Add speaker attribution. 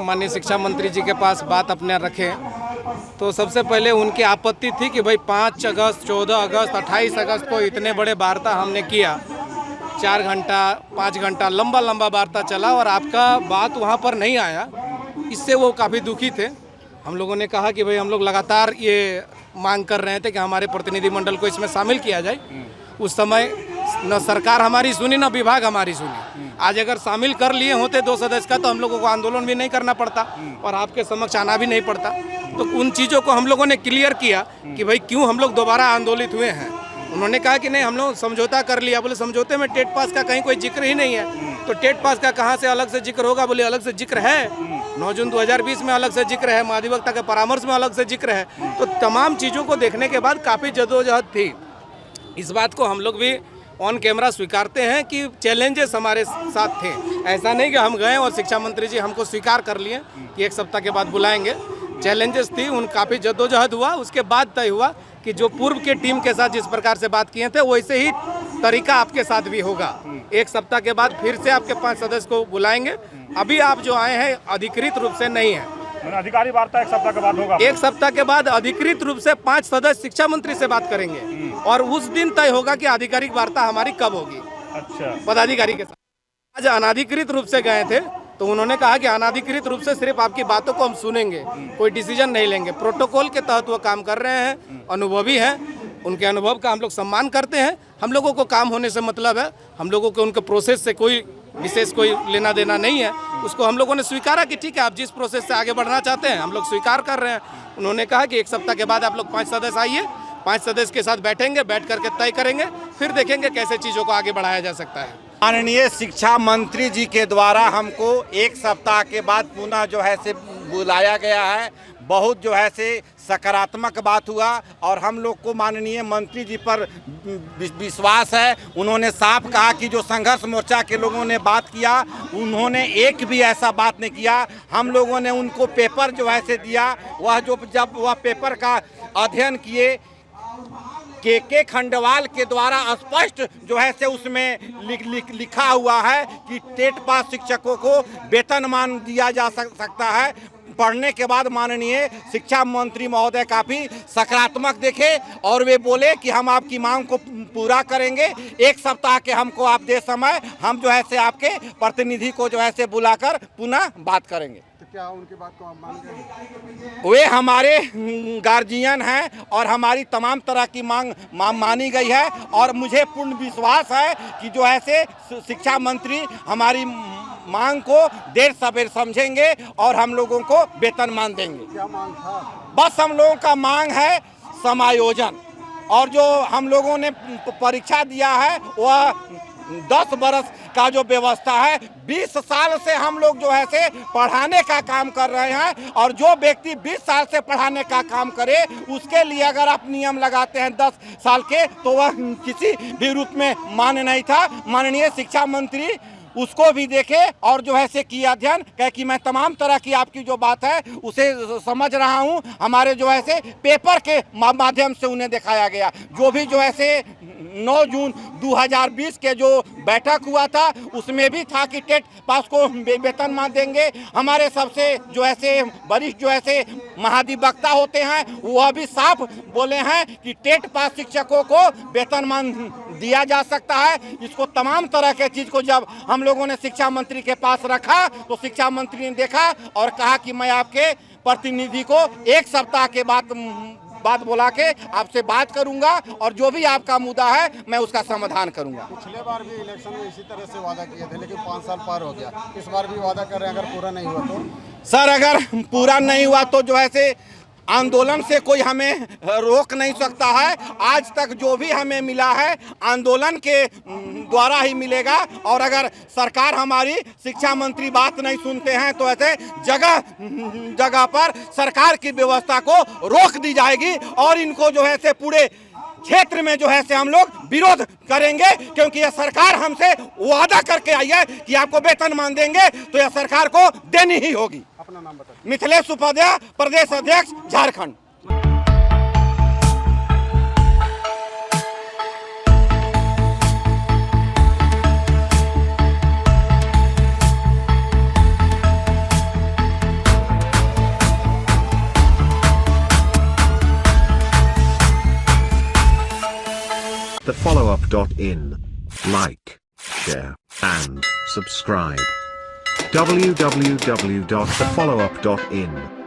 Speaker 1: माननीय शिक्षा मंत्री जी के पास बात अपने रखें, तो सबसे पहले उनकी आपत्ति थी कि भाई 5 अगस्त, 14 अगस्त, 28 अगस्त को इतने बड़े वार्ता हमने किया, 4 घंटा 5 घंटा लंबा वार्ता चला और आपका बात वहाँ पर नहीं आया। इससे वो काफ़ी दुखी थे। हम लोगों ने कहा कि भाई हम लोग लगातार ये मांग कर रहे थे कि हमारे प्रतिनिधिमंडल को इसमें शामिल किया जाए। उस समय न सरकार हमारी सुनी न विभाग हमारी सुनी। आज अगर शामिल कर लिए होते 2 सदस्य का तो हम लोगों को आंदोलन भी नहीं करना पड़ता और आपके समक्ष आना भी नहीं पड़ता। तो उन चीज़ों को हम लोगों ने क्लियर किया कि भाई क्यों हम लोग दोबारा आंदोलित हुए हैं। उन्होंने कहा कि नहीं हम लोग समझौता कर लिया। बोले समझौते में टेट पास का कहीं कोई जिक्र ही नहीं है, तो टेट पास का कहाँ से अलग से जिक्र होगा। बोले अलग से जिक्र है, 9 जून 2020 में अलग से जिक्र है, महाधिवक्ता के परामर्श में अलग से जिक्र है। तो तमाम चीज़ों को देखने के बाद काफ़ी जदोजहद थी। इस बात को हम लोग भी ऑन कैमरा स्वीकारते हैं कि चैलेंजेस हमारे साथ थे। ऐसा नहीं कि हम गए और शिक्षा मंत्री जी हमको स्वीकार कर लिए कि 1 सप्ताह के बाद बुलाएंगे। चैलेंजेस थी, उन काफ़ी जद्दोजहद हुआ। उसके बाद तय हुआ कि जो पूर्व के टीम के साथ जिस प्रकार से बात किए थे वैसे ही तरीका आपके साथ भी होगा। 1 सप्ताह के बाद फिर से आपके 5 सदस्य को बुलाएंगे। अभी आप जो आए हैं अधिकृत रूप से नहीं है।
Speaker 2: अधिकारी वार्ता 1 सप्ताह के बाद होगा।
Speaker 1: 1 सप्ताह के बाद अधिकृत रूप से 5 सदस्य शिक्षा मंत्री से बात करेंगे और उस दिन तय होगा कि आधिकारिक वार्ता हमारी कब होगी।
Speaker 2: अच्छा,
Speaker 1: पदाधिकारी के साथ। आज अनाधिकृत रूप से गए थे तो उन्होंने कहा कि अनाधिकृत रूप से सिर्फ आपकी बातों को हम सुनेंगे, कोई डिसीजन नहीं लेंगे। प्रोटोकॉल के तहत वो काम कर रहे हैं, अनुभवी हैं, उनके अनुभव का हम लोग सम्मान करते हैं। हम लोगों को काम होने से मतलब है, हम लोगों को उनके प्रोसेस से कोई विशेष कोई लेना देना नहीं है। उसको हम लोगों ने स्वीकारा कि ठीक है आप जिस प्रोसेस से आगे बढ़ना चाहते हैं हम लोग स्वीकार कर रहे हैं। उन्होंने कहा कि 1 सप्ताह के बाद आप लोग 5 सदस्य आइए, 5 सदस्य के साथ बैठेंगे, बैठ करके तय करेंगे, फिर देखेंगे कैसे चीज़ों को आगे बढ़ाया जा सकता है।
Speaker 3: माननीय शिक्षा मंत्री जी के द्वारा हमको 1 सप्ताह के बाद पुनः जो है से बुलाया गया है। बहुत जो है से सकारात्मक बात हुआ और हम लोग को माननीय मंत्री जी पर विश्वास है। उन्होंने साफ कहा कि जो संघर्ष मोर्चा के लोगों ने बात किया उन्होंने एक भी ऐसा बात नहीं किया। हम लोगों ने उनको पेपर जो है से दिया, वह जब वह पेपर का अध्ययन किए के खंडवाल के द्वारा स्पष्ट जो है से उसमें लिखा हुआ है कि टेट पास शिक्षकों को वेतनमान दिया जा सकता है। पढ़ने के बाद माननीय शिक्षा मंत्री महोदय काफ़ी सकारात्मक देखे और वे बोले कि हम आपकी मांग को पूरा करेंगे। 1 सप्ताह के हमको आप दे समय, हम जो है से आपके प्रतिनिधि को जो है से बुलाकर पुनः बात करेंगे।
Speaker 4: तो क्या उनकी बात को आप मान गए?
Speaker 3: वे हमारे गार्जियन हैं और हमारी तमाम तरह की मांग मानी गई है और मुझे पूर्ण विश्वास है कि जो है से शिक्षा मंत्री हमारी मांग को देर सवेर समझेंगे और हम लोगों को वेतनमान देंगे।
Speaker 4: क्या मांग था?
Speaker 3: बस हम लोगों का मांग है समायोजन, और जो हम लोगों ने परीक्षा दिया है वह 10 बरस का जो व्यवस्था है, 20 साल से हम लोग जो है से पढ़ाने का काम कर रहे हैं और जो व्यक्ति 20 साल से पढ़ाने का काम करे उसके लिए अगर आप नियम लगाते हैं 10 साल के तो वह किसी भी रूप में मान्य नहीं था। माननीय शिक्षा मंत्री उसको भी देखे और जो है से किया अध्ययन, कहे कि मैं तमाम तरह की आपकी जो बात है उसे समझ रहा हूं। हमारे जो है से पेपर के माध्यम से उन्हें दिखाया गया, जो भी जो है से 9 जून 2020 के जो बैठक हुआ था उसमें भी था कि टेट पास को वेतनमान देंगे। हमारे सबसे जो है से वरिष्ठ जो है से महाधिवक्ता होते हैं वह भी साफ बोले हैं कि टेट पास शिक्षकों को वेतनमान दिया जा सकता है। इसको तमाम तरह के चीज़ को जब हम लोगों ने शिक्षा मंत्री के पास रखा तो शिक्षा मंत्री ने देखा और कहा कि मैं आपके प्रतिनिधि को 1 सप्ताह के बाद बुला के आपसे बात करूंगा और जो भी आपका मुद्दा है मैं उसका समाधान करूंगा।
Speaker 4: पिछले बार भी इलेक्शन में इसी तरह से वादा किए थे लेकिन 5 साल पार हो गया। इस बार भी वादा कर रहे हैं, अगर पूरा नहीं हुआ तो?
Speaker 3: सर अगर पूरा नहीं हुआ तो जो है से आंदोलन से कोई हमें रोक नहीं सकता है। आज तक जो भी हमें मिला है आंदोलन के द्वारा ही मिलेगा और अगर सरकार हमारी शिक्षा मंत्री बात नहीं सुनते हैं तो ऐसे जगह जगह पर सरकार की व्यवस्था को रोक दी जाएगी और इनको जो है से पूरे क्षेत्र में जो है से हम लोग विरोध करेंगे, क्योंकि यह सरकार हमसे वादा करके आई है कि आपको वेतनमान देंगे तो यह सरकार को देनी ही होगी।
Speaker 4: अपना नाम बताइए।
Speaker 3: मिथिलेश उपाध्याय, प्रदेश अध्यक्ष, Jharkhand.
Speaker 5: thefollowup.in. Like, share, and subscribe. www.thefollowup.in